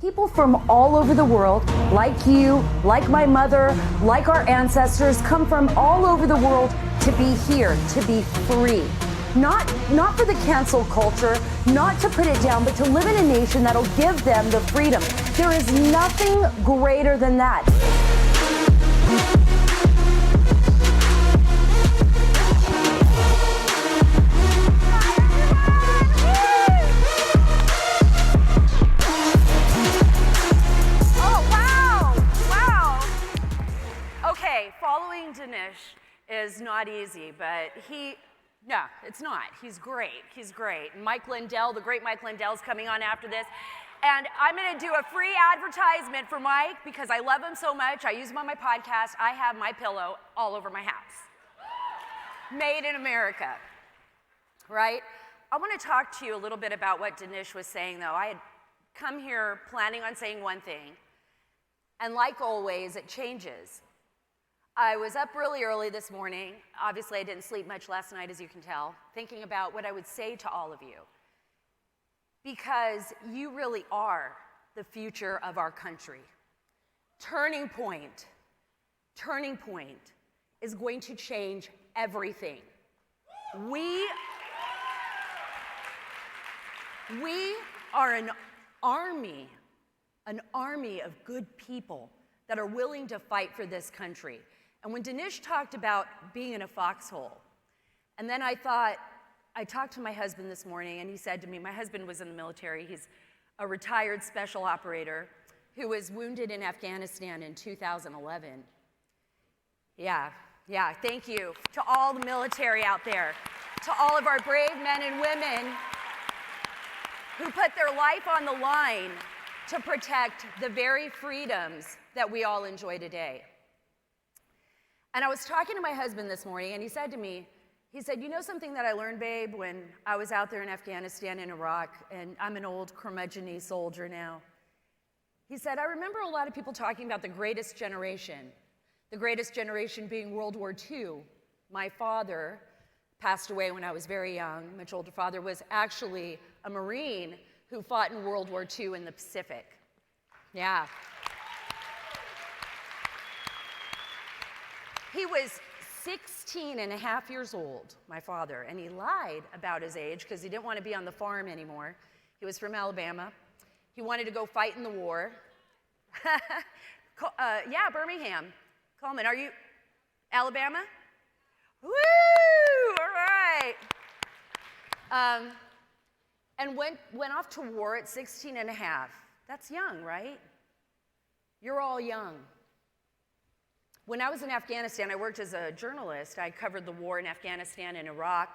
People from all over the world, like you, like my mother, like our ancestors, come from all over the world to be here, to be free. Not for the cancel culture, not to put it down, but to live in a nation that'll give them the freedom. There is nothing greater than that. Following Dinesh is not easy, but no, it's not. He's great. He's great. Mike Lindell, the great Mike Lindell, is coming on after this. And I'm going to do a free advertisement for Mike because I love him so much. I use him on my podcast. I have my pillow all over my house. Made in America, right? I want to talk to you a little bit about what Dinesh was saying, though. I had come here planning on saying one thing, and like always, it changes. I was up really early this morning. Obviously, I didn't sleep much last night, as you can tell, thinking about what I would say to all of you. Because you really are the future of our country. Turning Point is going to change everything. We are an army of good people that are willing to fight for this country. And when Dinesh talked about being in a foxhole, and then I talked to my husband this morning, and he said to me, my husband was in the military. He's a retired special operator who was wounded in Afghanistan in 2011. Yeah, thank you to all the military out there, to all of our brave men and women who put their life on the line to protect the very freedoms that we all enjoy today. And I was talking to my husband this morning, and he said to me, you know something that I learned, babe, when I was out there in Afghanistan and Iraq, and I'm an old curmudgeon-y soldier now. He said, I remember a lot of people talking about the greatest generation being World War II. My father passed away when I was very young. Much older father was actually a Marine who fought in World War II in the Pacific. Yeah. He was 16 and a half years old, my father, and he lied about his age because he didn't want to be on the farm anymore. He was from Alabama. He wanted to go fight in the war. Yeah, Birmingham. Coleman, are you Alabama? Woo! All right. And went off to war at 16 and a half. That's young, right? You're all young. When I was in Afghanistan, I worked as a journalist. I covered the war in Afghanistan and Iraq.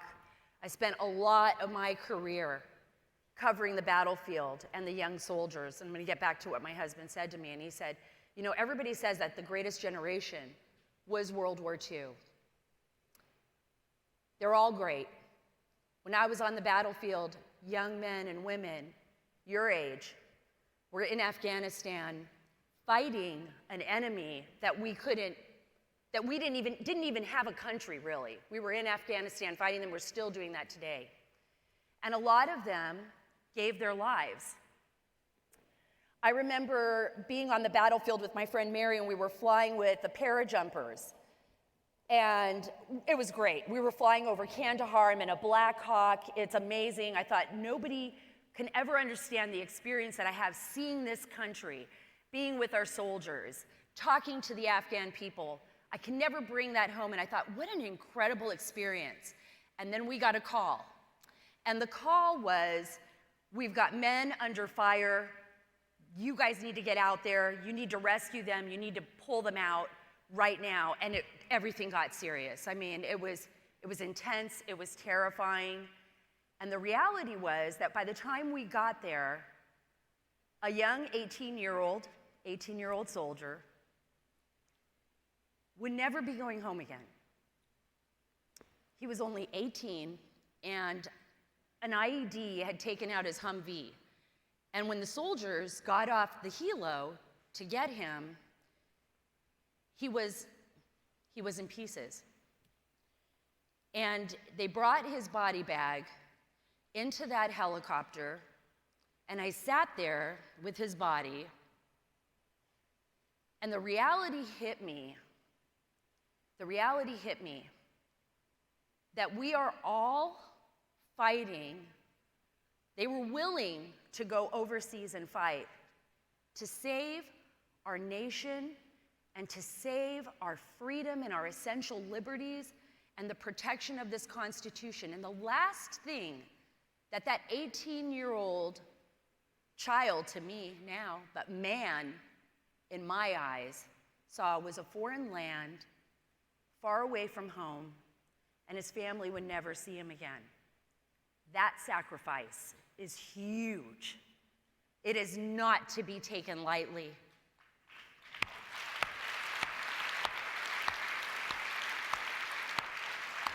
I spent a lot of my career covering the battlefield and the young soldiers. And I'm going to get back to what my husband said to me. And he said, you know, everybody says that the greatest generation was World War II. They're all great. When I was on the battlefield, young men and women your age were in Afghanistan fighting an enemy that didn't even have a country, really. We were in Afghanistan fighting them. We're still doing that today. And a lot of them gave their lives. I remember being on the battlefield with my friend Mary, and we were flying with the parajumpers. And it was great. We were flying over Kandahar. I'm in a Black Hawk. It's amazing. I thought nobody can ever understand the experience that I have seeing this country, being with our soldiers, talking to the Afghan people. I can never bring that home. And I thought, what an incredible experience. And then we got a call. And the call was, we've got men under fire. You guys need to get out there. You need to rescue them. You need to pull them out right now. And everything got serious. I mean, it was intense. It was terrifying. And the reality was that by the time we got there, a young 18-year-old soldier would never be going home again. He was only 18, and an IED had taken out his Humvee. And when the soldiers got off the helo to get him, he was in pieces. And they brought his body bag into that helicopter, And I sat there with his body, and the reality hit me. The reality hit me that we are all fighting. They were willing to go overseas and fight to save our nation and to save our freedom and our essential liberties and the protection of this Constitution. And the last thing that 18-year-old child, to me now, but man in my eyes, saw was a foreign land, far away from home, and his family would never see him again. That sacrifice is huge. It is not to be taken lightly.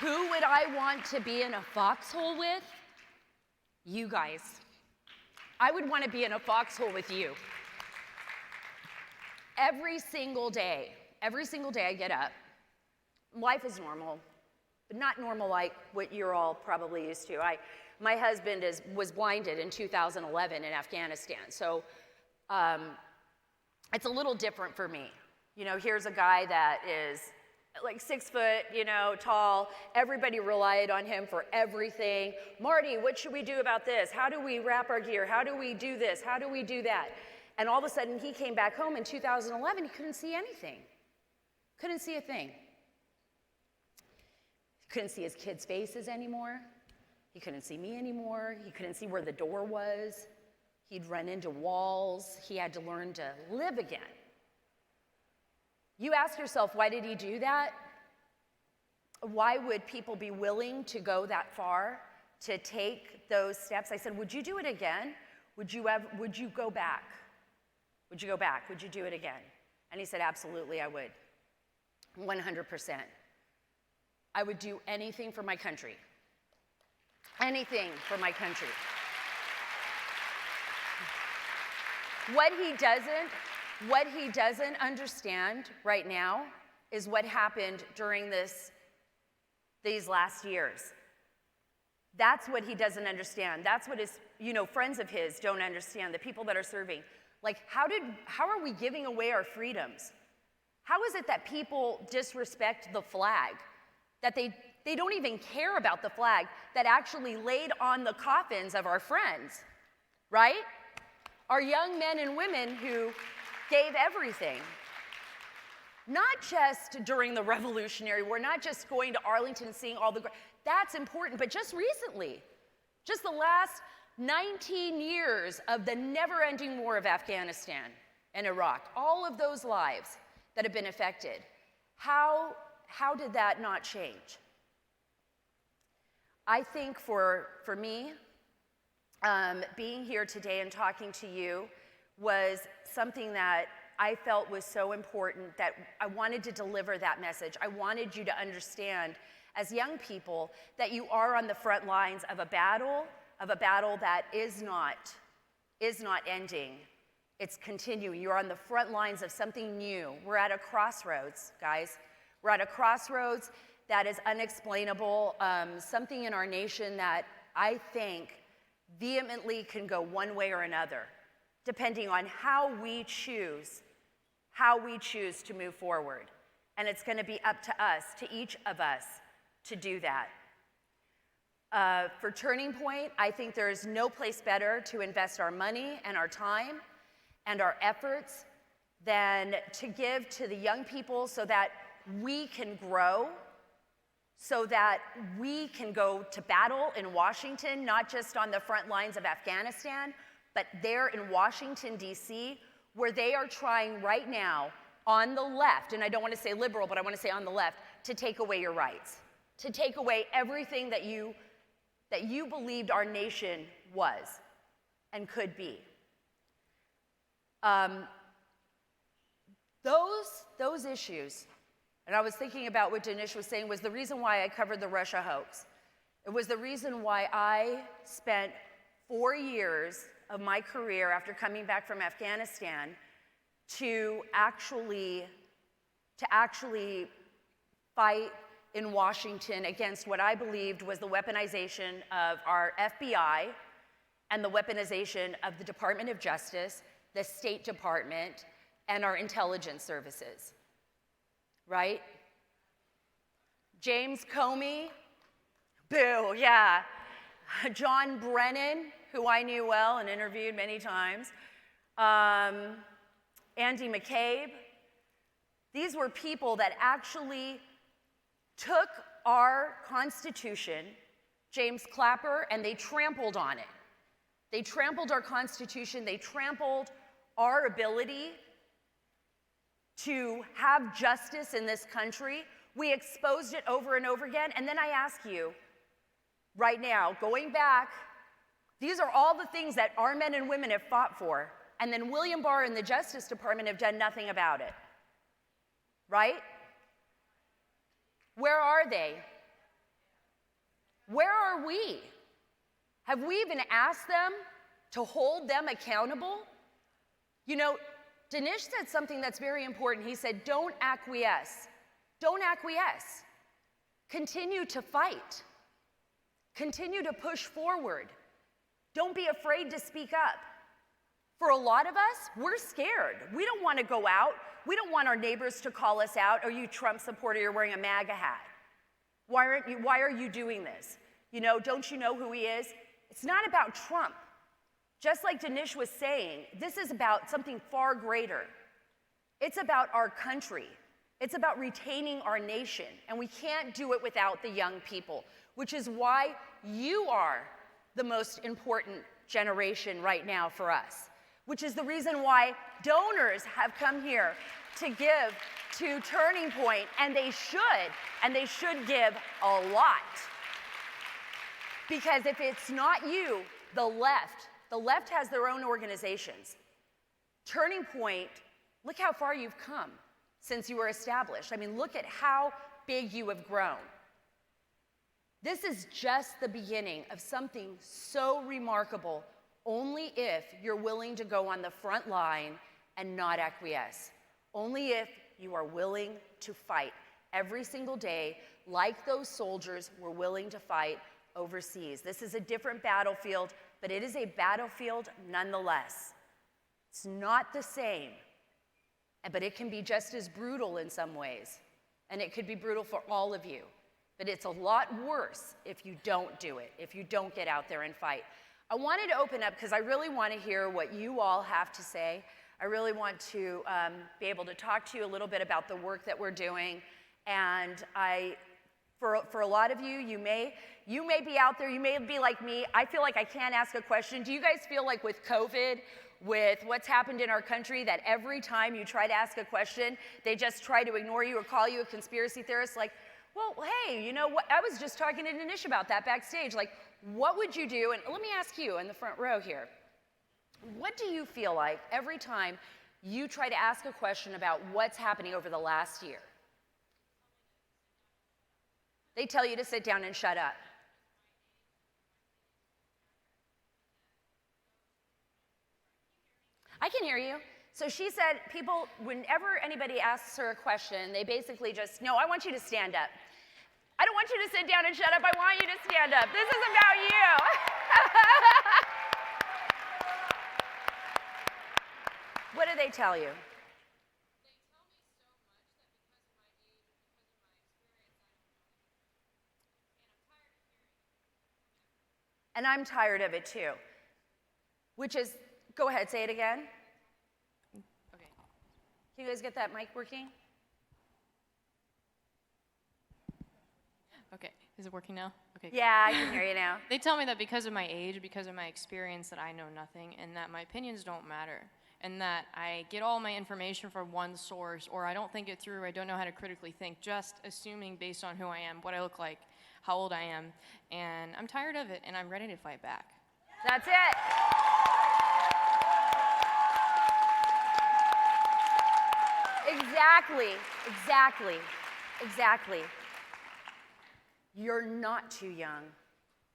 Who would I want to be in a foxhole with? You guys. I would want to be in a foxhole with you. Every single day I get up. Life is normal, but not normal like what you're all probably used to. My husband was blinded in 2011 in Afghanistan, so it's a little different for me. You know, here's a guy that is like 6 foot, tall. Everybody relied on him for everything. Marty, what should we do about this? How do we wrap our gear? How do we do this? How do we do that? And all of a sudden, he came back home in 2011. He couldn't see anything. Couldn't see a thing. Couldn't see his kids' faces anymore. He couldn't see me anymore. He couldn't see where the door was. He'd run into walls. He had to learn to live again. You ask yourself, why did he do that? Why would people be willing to go that far, to take those steps? I said, would you do it again? Would you go back? Would you go back? Would you do it again? And he said, absolutely, I would. 100%. I would do anything for my country. Anything for my country. What he doesn't understand right now is what happened during these last years. That's what he doesn't understand. That's what his, friends of his don't understand, the people that are serving. Like, how are we giving away our freedoms? How is it that people disrespect the flag? That they don't even care about the flag that actually laid on the coffins of our friends, right? Our young men and women who gave everything. Not just during the Revolutionary War, not just going to Arlington and seeing all the, that's important, but just recently, just the last 19 years of the never-ending war of Afghanistan and Iraq, all of those lives that have been affected, how did that not change? I think for me, being here today and talking to you was something that I felt was so important that I wanted to deliver that message. I wanted you to understand, as young people, that you are on the front lines of a battle that is not ending. It's continuing. You're on the front lines of something new. We're at a crossroads, guys. We're at a crossroads that is unexplainable, something in our nation that I think vehemently can go one way or another, depending on how we choose to move forward. And it's going to be up to us, to each of us, to do that. For Turning Point, I think there is no place better to invest our money and our time and our efforts than to give to the young people so that we can grow, so that we can go to battle in Washington, not just on the front lines of Afghanistan, but there in Washington, D.C., where they are trying right now on the left, and I don't want to say liberal, but I want to say on the left, to take away your rights, to take away everything that you believed our nation was and could be. Those issues, and I was thinking about what Dinesh was saying, was the reason why I covered the Russia hoax. It was the reason why I spent 4 years of my career after coming back from Afghanistan to actually fight in Washington against what I believed was the weaponization of our FBI and the weaponization of the Department of Justice, the State Department, and our intelligence services, right? James Comey, boo, yeah. John Brennan, who I knew well and interviewed many times, Andy McCabe. These were people that actually took our Constitution, James Clapper, and they trampled on it. They trampled our Constitution, they trampled our ability to have justice in this country. We exposed it over and over again, and then I ask you, right now, going back, these are all the things that our men and women have fought for, and then William Barr and the Justice Department have done nothing about it, right? Where are they? Where are we? Have we even asked them to hold them accountable? You know, Dinesh said something that's very important. He said, don't acquiesce. Don't acquiesce. Continue to fight. Continue to push forward. Don't be afraid to speak up. For a lot of us, we're scared. We don't want to go out. We don't want our neighbors to call us out, oh, you Trump supporter, you're wearing a MAGA hat. Why are you doing this? You know, don't you know who he is? It's not about Trump. Just like Dinesh was saying, this is about something far greater. It's about our country. It's about retaining our nation, and we can't do it without the young people, which is why you are the most important generation right now for us, which is the reason why donors have come here to give to Turning Point, and they should give a lot. Because if it's not you, the left has their own organizations. Turning Point, look how far you've come since you were established. I mean, look at how big you have grown. This is just the beginning of something so remarkable, only if you're willing to go on the front line and not acquiesce. Only if you are willing to fight every single day like those soldiers were willing to fight overseas. This is a different battlefield, but it is a battlefield nonetheless. It's not the same, but it can be just as brutal in some ways, and it could be brutal for all of you. But it's a lot worse if you don't do it, if you don't get out there and fight. I wanted to open up because I really want to hear what you all have to say. I really want to be able to talk to you a little bit about the work that we're doing. And for a lot of you, you may be out there, you may be like me. I feel like I can't ask a question. Do you guys feel like with COVID, with what's happened in our country, that every time you try to ask a question, they just try to ignore you or call you a conspiracy theorist? Like, well, hey, you know what? I was just talking to Dinesh about that backstage. Like, what would you do? And let me ask you in the front row here. What do you feel like every time you try to ask a question about what's happening over the last year? They tell you to sit down and shut up. I can hear you. So she said people, whenever anybody asks her a question, they basically just, no, I want you to stand up. I don't want you to sit down and shut up. I want you to stand up. This is about you. What do they tell you? And I'm tired of it too. Which is, go ahead, say it again. Okay. Can you guys get that mic working? Okay, is it working now? Okay. Yeah, I can hear you now. They tell me that because of my age, because of my experience, that I know nothing, and that my opinions don't matter, and that I get all my information from one source, or I don't think it through, I don't know how to critically think, just assuming based on who I am, what I look like, how old I am, and I'm tired of it, and I'm ready to fight back. That's it. Exactly. You're not too young.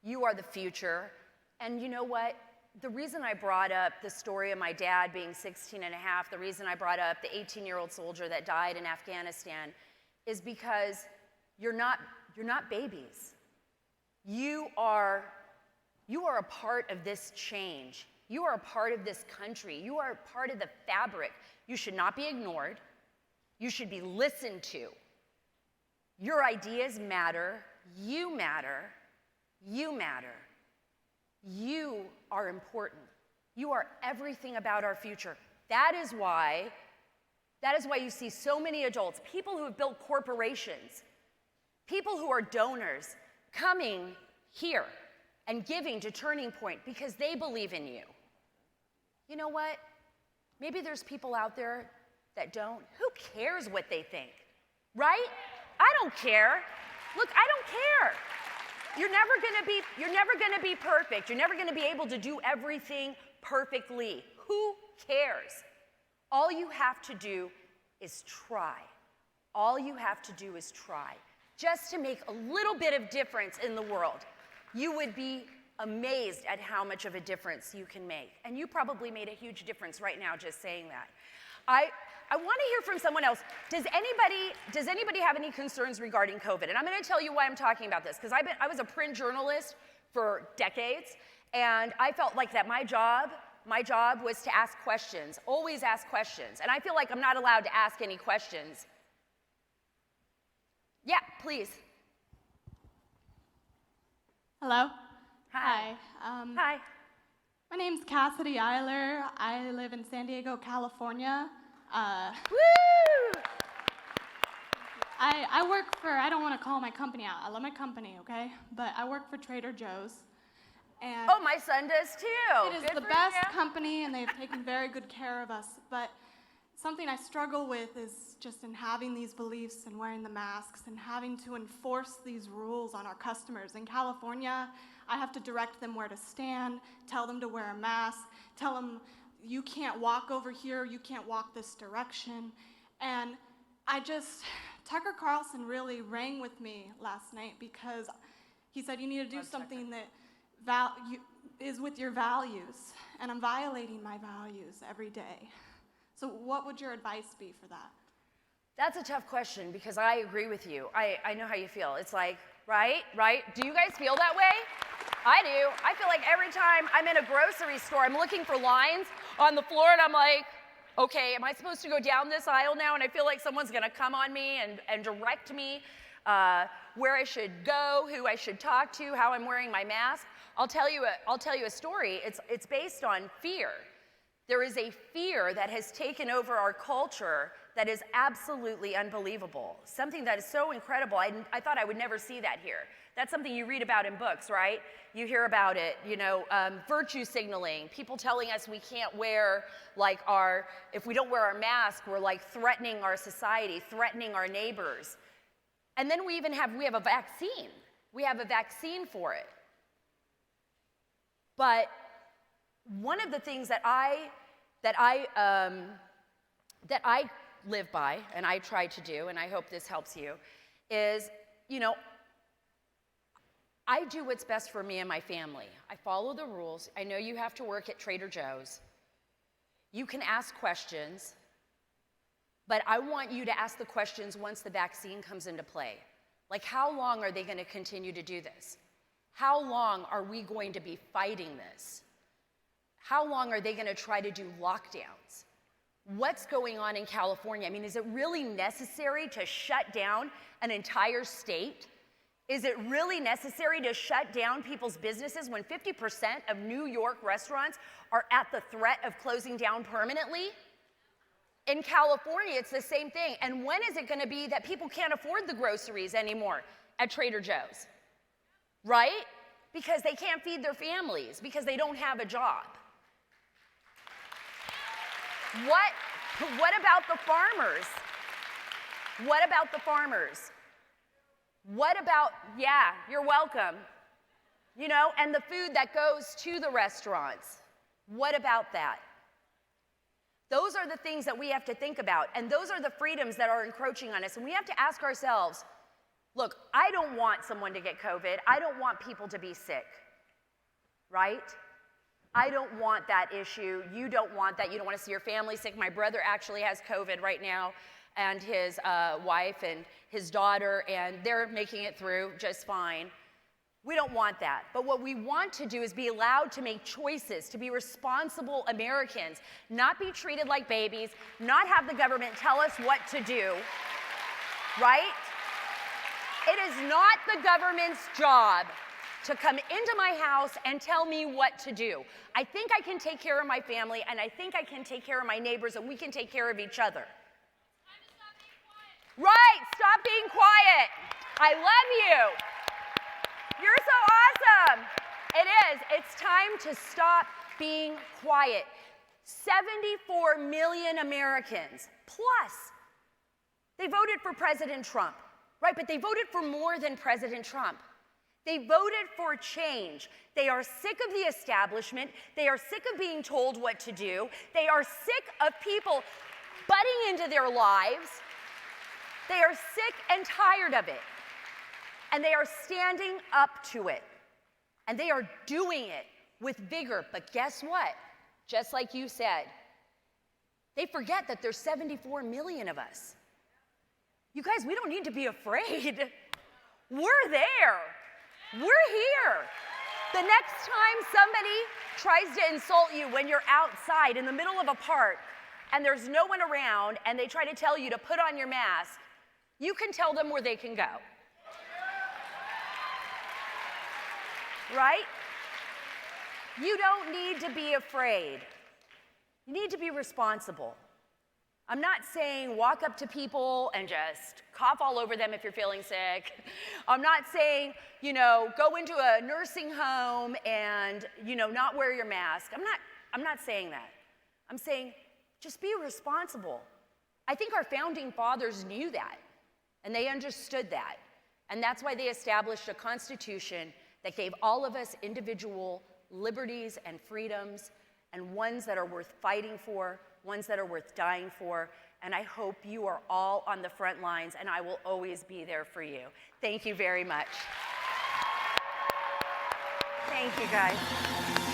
You are the future. And you know what? The reason I brought up the story of my dad being 16 and a half, the reason I brought up the 18-year-old soldier that died in Afghanistan is because you're not babies. You are You are a part of this change. You are a part of this country. You are a part of the fabric. You should not be ignored. You should be listened to. Your ideas matter. You matter. You matter. You are important. You are everything about our future. That is why you see so many adults, people who have built corporations, people who are donors, coming here and giving to Turning Point because they believe in you. You know what? Maybe there's people out there that don't. Who cares what they think? Right? I don't care. Look, I don't care. You're never gonna be perfect. You're never gonna be able to do everything perfectly. Who cares? All you have to do is try. All you have to do is try. Just to make a little bit of difference in the world. You would be amazed at how much of a difference you can make. And you probably made a huge difference right now just saying that. I want to hear from someone else. Does anybody have any concerns regarding COVID? And I'm going to tell you why I'm talking about this, because I was a print journalist for decades, and I felt like that my job was to ask questions, always ask questions. And I feel like I'm not allowed to ask any questions. Yeah, please. Hello. Hi. Hi. My name's Cassidy Eiler. I live in San Diego, California. Woo! I work for, I don't want to call my company out. I love my company, okay? But I work for Trader Joe's. And Oh, my son does too. it is Good the for best you. company, and they've taken very good care of us. But something I struggle with is just in having these beliefs and wearing the masks and having to enforce these rules on our customers. In California, I have to direct them where to stand, tell them to wear a mask, tell them you can't walk over here, you can't walk this direction. And Tucker Carlson really rang with me last night because he said you need to do something that is with your values, and I'm violating my values every day. So what would your advice be for that? That's a tough question because I agree with you. I know how you feel. It's like, right? Do you guys feel that way? I do. I feel like every time I'm in a grocery store, I'm looking for lines on the floor, and I'm like, okay, am I supposed to go down this aisle now? And I feel like someone's gonna come on me and direct me where I should go, who I should talk to, how I'm wearing my mask. I'll tell you a story. It's based on fear. There is a fear that has taken over our culture that is absolutely unbelievable. Something that is so incredible. I thought I would never see that here. That's something you read about in books, right? You hear about it, virtue signaling, people telling us we can't wear if we don't wear our mask, we're like threatening our society, threatening our neighbors. And then we have a vaccine. We have a vaccine for it. But one of the things that I live by, and I try to do, and I hope this helps you, is, I do what's best for me and my family. I follow the rules. I know you have to work at Trader Joe's. You can ask questions, but I want you to ask the questions once the vaccine comes into play. Like, how long are they going to continue to do this? How long are we going to be fighting this? How long are they going to try to do lockdowns? What's going on in California? I mean, is it really necessary to shut down an entire state? Is it really necessary to shut down people's businesses when 50% of New York restaurants are at the threat of closing down permanently? In California, it's the same thing. And when is it going to be that people can't afford the groceries anymore at Trader Joe's? Right? Because they can't feed their families, because they don't have a job. What about the farmers? What about the farmers? What about, yeah, you're welcome. And the food that goes to the restaurants. What about that? Those are the things that we have to think about, and those are the freedoms that are encroaching on us. And we have to ask ourselves, look, I don't want someone to get COVID. I don't want people to be sick, right? I don't want that issue. You don't want that. You don't want to see your family sick. My brother actually has COVID right now, and his wife and his daughter, and they're making it through just fine. We don't want that. But what we want to do is be allowed to make choices, to be responsible Americans, not be treated like babies, not have the government tell us what to do, right? It is not the government's job to come into my house and tell me what to do. I think I can take care of my family, and I think I can take care of my neighbors, and we can take care of each other. Right, stop being quiet. I love you. You're so awesome. It is. It's time to stop being quiet. 74 million Americans, plus, they voted for President Trump, right? But they voted for more than President Trump. They voted for change. They are sick of the establishment. They are sick of being told what to do. They are sick of people butting into their lives. They are sick and tired of it. And they are standing up to it. And they are doing it with vigor. But guess what? Just like you said, they forget that there's 74 million of us. You guys, we don't need to be afraid. We're there. We're here. The next time somebody tries to insult you when you're outside in the middle of a park and there's no one around and they try to tell you to put on your mask, you can tell them where they can go. Right? You don't need to be afraid. You need to be responsible. I'm not saying walk up to people and just cough all over them if you're feeling sick. I'm not saying, go into a nursing home and, not wear your mask. I'm not saying that. I'm saying just be responsible. I think our founding fathers knew that, and they understood that. And that's why they established a constitution that gave all of us individual liberties and freedoms, and ones that are worth fighting for, ones that are worth dying for. And I hope you are all on the front lines, and I will always be there for you. Thank you very much. Thank you, guys.